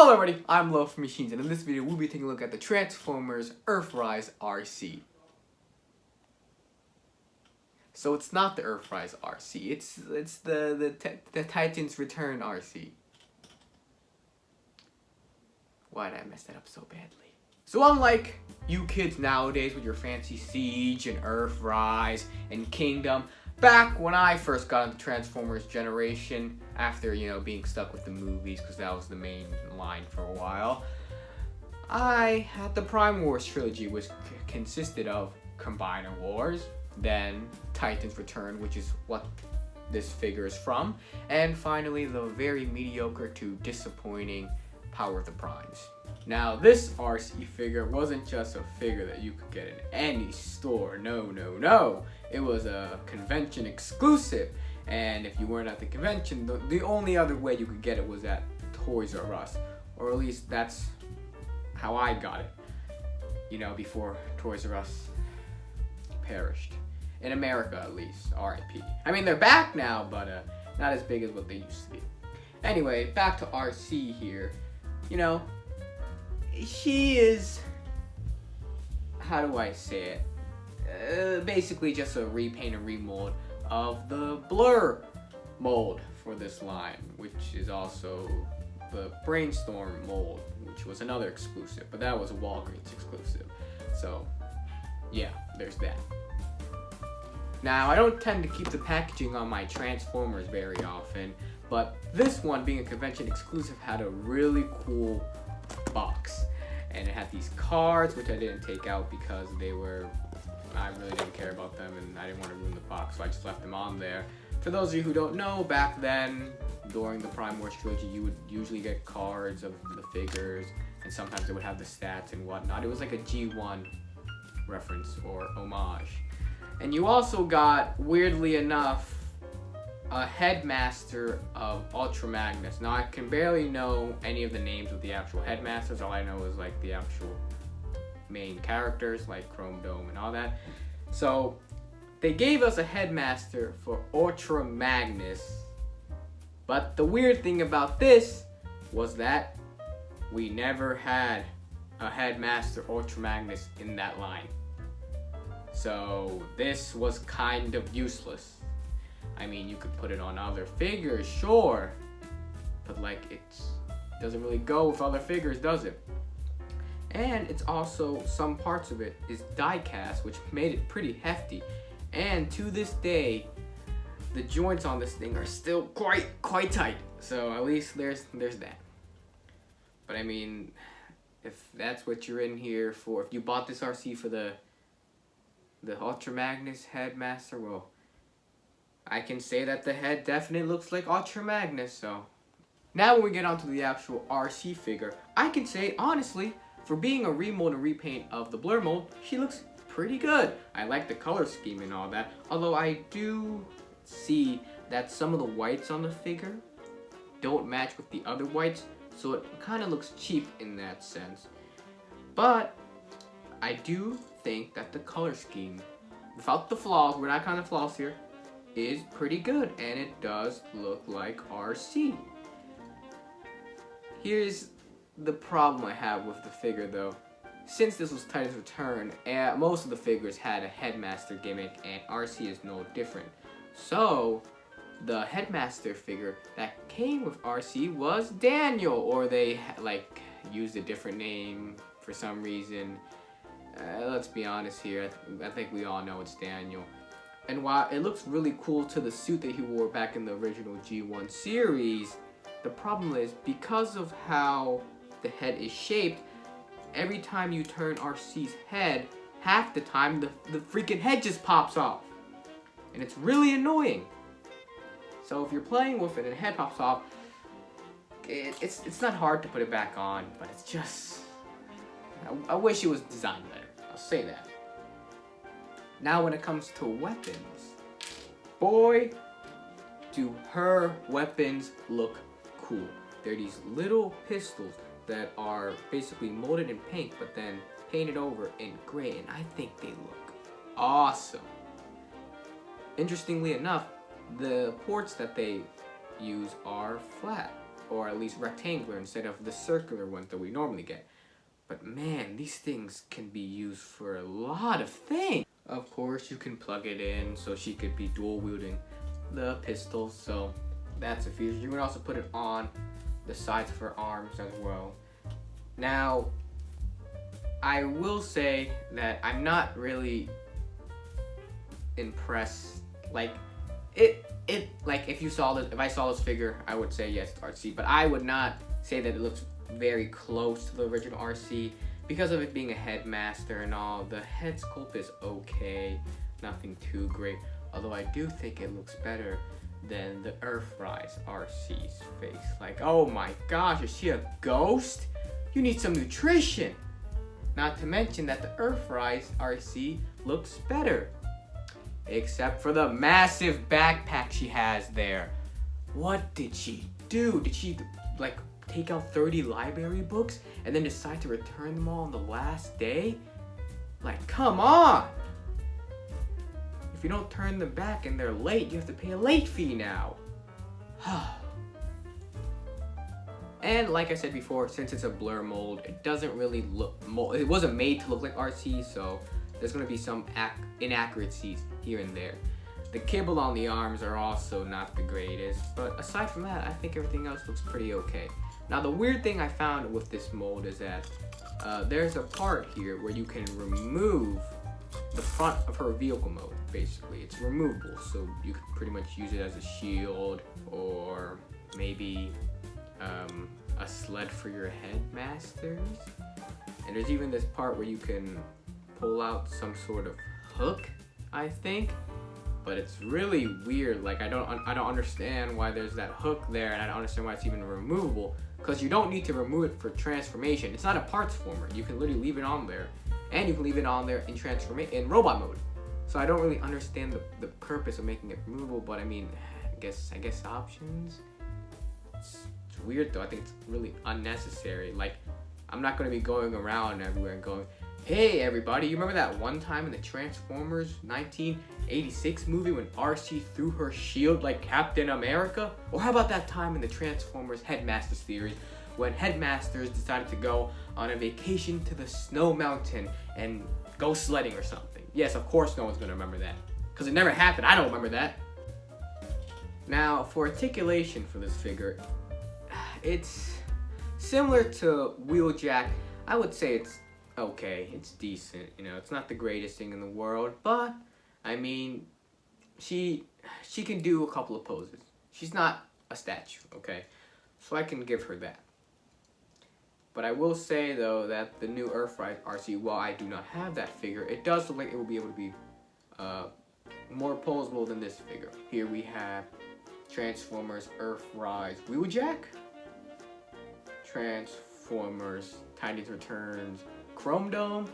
Hello everybody, I'm Love from Machines, and in this video we'll be taking a look at the Transformers Earthrise Arcee. So it's not the Earthrise Arcee, it's the Titans Return Arcee. Why did I mess that up so badly? So unlike you kids nowadays with your fancy Siege and Earthrise and Kingdom, back when I first got into Transformers generation, after, being stuck with the movies, because that was the main line for a while, I had the Prime Wars trilogy, which consisted of Combiner Wars, then Titans Return, which is what this figure is from, and finally the very mediocre to disappointing Power of the Primes. Now, this Arcee figure wasn't just a figure that you could get in any store. No. It was a convention exclusive. And if you weren't at the convention, the only other way you could get it was at Toys R Us. Or at least that's how I got it. Before Toys R Us perished. In America, at least. R.I.P. I mean, they're back now, but not as big as what they used to be. Anyway, back to Arcee here. She is, how do I say it? Basically just a repaint and remold of the Blur mold for this line, which is also the Brainstorm mold, which was another exclusive, but that was a Walgreens exclusive. So, yeah, there's that. Now, I don't tend to keep the packaging on my Transformers very often, but this one, being a convention exclusive, had a really cool box. And it had these cards, which I didn't take out because I really didn't care about them and I didn't want to ruin the box, so I just left them on there. For those of you who don't know, back then, during the Prime Wars trilogy, you would usually get cards of the figures, and sometimes it would have the stats and whatnot. It was like a G1 reference or homage. And you also got, weirdly enough, a headmaster of Ultra Magnus. Now, I can barely know any of the names of the actual headmasters. All I know is like the actual main characters, like Chrome Dome and all that. So they gave us a headmaster for Ultra Magnus, but the weird thing about this was that we never had a headmaster Ultra Magnus in that line. So this was kind of useless. I mean, you could put it on other figures, sure, but it doesn't really go with other figures, does it? And it's also, some parts of it is die cast, which made it pretty hefty. And to this day, the joints on this thing are still quite tight. So at least there's that. But I mean, if that's what you're in here for, if you bought this Arcee for the Ultra Magnus Headmaster, well, I can say that the head definitely looks like Ultra Magnus, so. Now when we get onto the actual Arcee figure, I can say, honestly, for being a remold and repaint of the Blur mold, she looks pretty good. I like the color scheme and all that, although I do see that some of the whites on the figure don't match with the other whites, so it kind of looks cheap in that sense. But I do think that the color scheme, without the flaws, we're not counting flaws here, is pretty good, and it does look like Arcee. Here's the problem I have with the figure, though. Since this was Titans Return, most of the figures had a headmaster gimmick, and Arcee is no different. So the headmaster figure that came with Arcee was Daniel, or they used a different name for some reason. Let's be honest here, I think we all know it's Daniel. And while it looks really cool to the suit that he wore back in the original G1 series, the problem is, because of how the head is shaped, every time you turn Arcee's head, half the time the freaking head just pops off. And it's really annoying. So if you're playing with it and the head pops off, it's not hard to put it back on, but it's just, I wish it was designed better. I'll say that. Now when it comes to weapons, boy, do her weapons look cool. They're these little pistols that are basically molded in pink, but then painted over in gray, and I think they look awesome. Interestingly enough, the ports that they use are flat, or at least rectangular instead of the circular ones that we normally get. But man, these things can be used for a lot of things. Of course, you can plug it in so she could be dual wielding the pistol, so that's a feature. You can also put it on the sides of her arms as well. Now, I will say that I'm not really impressed. Like, like if I saw this figure, I would say yes, it's Arcee, but I would not say that it looks very close to the original Arcee because of it being a headmaster and all. The head sculpt is okay, nothing too great. Although I do think it looks better than the Earthrise Arcee's face. Like, oh my gosh, is she a ghost? You need some nutrition. Not to mention that the Earthrise Arcee looks better. Except for the massive backpack she has there. What did she do? Did she, like, take out 30 library books and then decide to return them all on the last day? Like, come on! If you don't turn them back and they're late, you have to pay a late fee now. And like I said before, since it's a blur mold, it doesn't really look, it wasn't made to look like Arcee, so there's going to be some inaccuracies here and there. The kibble on the arms are also not the greatest, but aside from that, I think everything else looks pretty okay. Now the weird thing I found with this mold is that there's a part here where you can remove the front of her vehicle mode, basically. It's removable, so you can pretty much use it as a shield or maybe a sled for your headmasters. And there's even this part where you can pull out some sort of hook, I think. But it's really weird. Like I don't understand why there's that hook there, and I don't understand why it's even removable. Because you don't need to remove it for transformation. It's not a parts former. You can literally leave it on there, and you can leave it on there in robot mode. So I don't really understand the purpose of making it removable. But I mean, I guess options. It's weird though. I think it's really unnecessary. Like I'm not gonna be going around everywhere and going, hey everybody, you remember that one time in the Transformers 1986 movie when Arcee threw her shield like Captain America? Or how about that time in the Transformers Headmasters series when Headmasters decided to go on a vacation to the Snow Mountain and go sledding or something? Yes, of course no one's gonna remember that, because it never happened. I don't remember that. Now, for articulation for this figure, it's similar to Wheeljack. I would say it's okay, it's decent, you know, it's not the greatest thing in the world, but I mean, she can do a couple of poses. She's not a statue, okay? So I can give her that. But I will say though that the new Earthrise Arcee, while I do not have that figure, it does look like it will be able to be more posable than this figure. Here we have Transformers Earthrise Wheeljack, Transformers Titans Return Chrome Dome,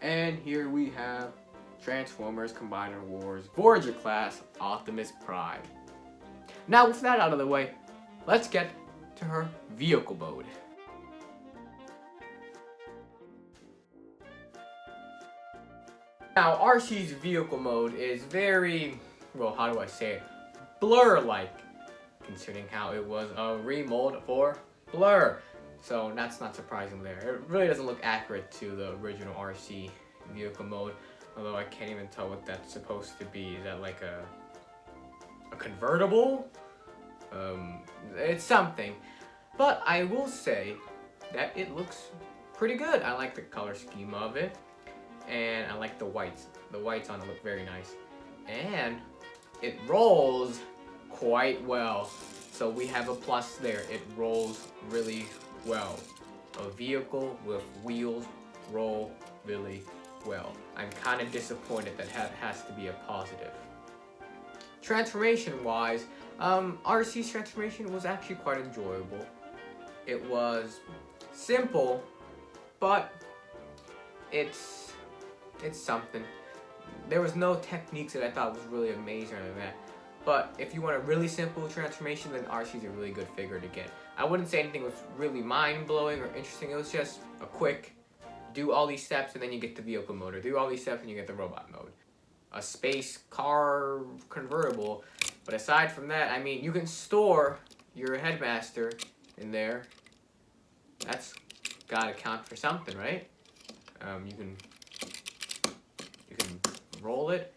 and here we have Transformers Combiner Wars Voyager class Optimus Prime. Now with that out of the way, let's get to her vehicle mode. Now Arcee's vehicle mode is very, well, how do I say it, blur-like, considering how it was a remold for Blur. So that's not surprising there. It really doesn't look accurate to the original Arcee vehicle mode, although I can't even tell what that's supposed to be. Is that like a convertible? It's something. But I will say that it looks pretty good. I like the color scheme of it, and I like the whites. The whites on it look very nice. And it rolls quite well. So we have a plus there. It rolls really well. A vehicle with wheels roll really well. I'm kind of disappointed that has to be a positive. Transformation wise, Arcee's transformation was actually quite enjoyable. It was simple, but it's something. There was no techniques that I thought was really amazing or that. But if you want a really simple transformation, then Arcee's a really good figure to get. I wouldn't say anything was really mind-blowing or interesting. It was just a quick, do all these steps and then you get the vehicle mode. Or do all these steps and you get the robot mode. A space car convertible. But aside from that, I mean, you can store your headmaster in there. That's gotta count for something, right? You can roll it.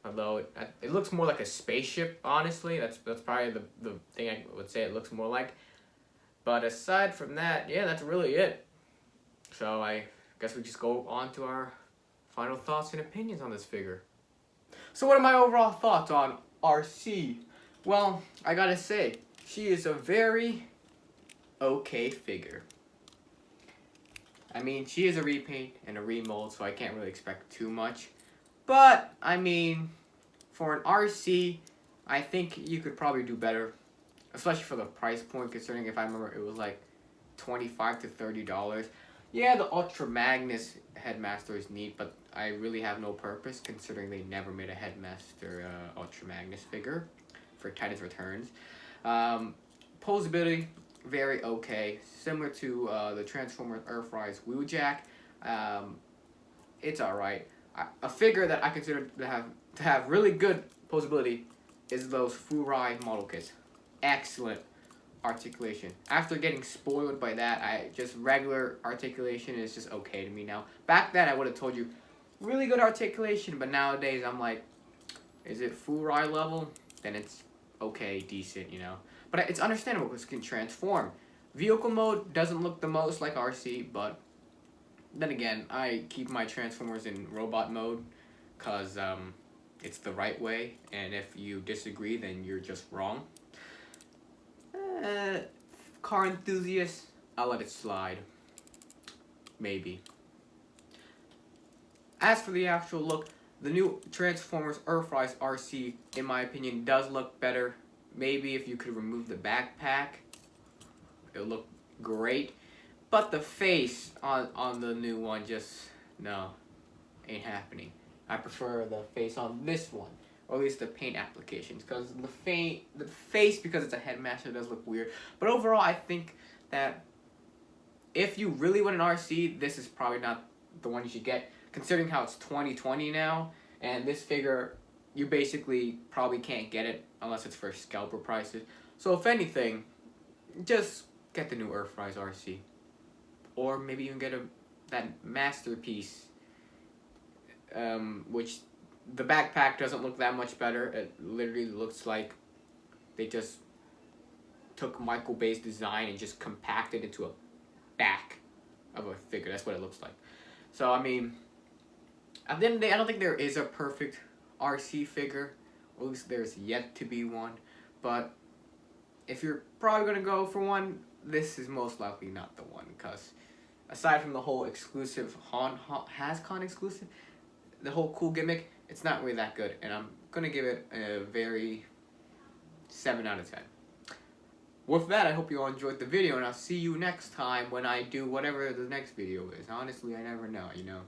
Although it looks more like a spaceship, honestly. That's probably the thing I would say it looks more like. But aside from that, yeah, that's really it. So I guess we just go on to our final thoughts and opinions on this figure. So what are my overall thoughts on Arcee? Well, I gotta say, she is a very okay figure. I mean, she is a repaint and a remold, so I can't really expect too much. But, I mean, for an Arcee, I think you could probably do better. Especially for the price point, considering if I remember it was like $25 to $30. Yeah, the Ultra Magnus Headmaster is neat, but I really have no purpose considering they never made a Headmaster Ultra Magnus figure for Titans Returns. Posability, very okay. Similar to the Transformers Earthrise Wheeljack. It's alright. A figure that I consider to have really good posability is those Furai model kits. Excellent articulation. After getting spoiled by that, just regular articulation is just okay to me now. Back then, I would have told you really good articulation, but nowadays I'm like, is it Furai level? Then it's okay, decent, you know. But it's understandable because it can transform. Vehicle mode doesn't look the most like Arcee, but then again, I keep my Transformers in robot mode because it's the right way, and if you disagree, then you're just wrong. Car enthusiast, I'll let it slide. Maybe. As for the actual look, the new Transformers Earthrise Arcee, in my opinion, does look better. Maybe if you could remove the backpack, it'll look great. But the face on the new one just, no, ain't happening. I prefer the face on this one. Or at least the paint applications, because the face, because it's a headmaster, does look weird. But overall, I think that if you really want an Arcee, this is probably not the one you should get, considering how it's 2020 now, and this figure, you basically probably can't get it unless it's for scalper prices. So if anything, just get the new Earthrise Arcee. Or maybe you can get that masterpiece, which the backpack doesn't look that much better. It literally looks like they just took Michael Bay's design and just compacted into a back of a figure. That's what it looks like. So, I mean, at the end of the day, I don't think there is a perfect Arcee figure. Or at least there's yet to be one. But if you're probably going to go for one, this is most likely not the one. Because aside from the whole exclusive HasCon exclusive, the whole cool gimmick, it's not really that good, and I'm going to give it a very 7 out of 10. With that, I hope you all enjoyed the video, and I'll see you next time when I do whatever the next video is. Honestly, I never know, you know.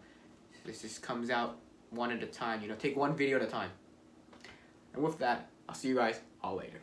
This just comes out one at a time, you know. Take one video at a time. And with that, I'll see you guys all later.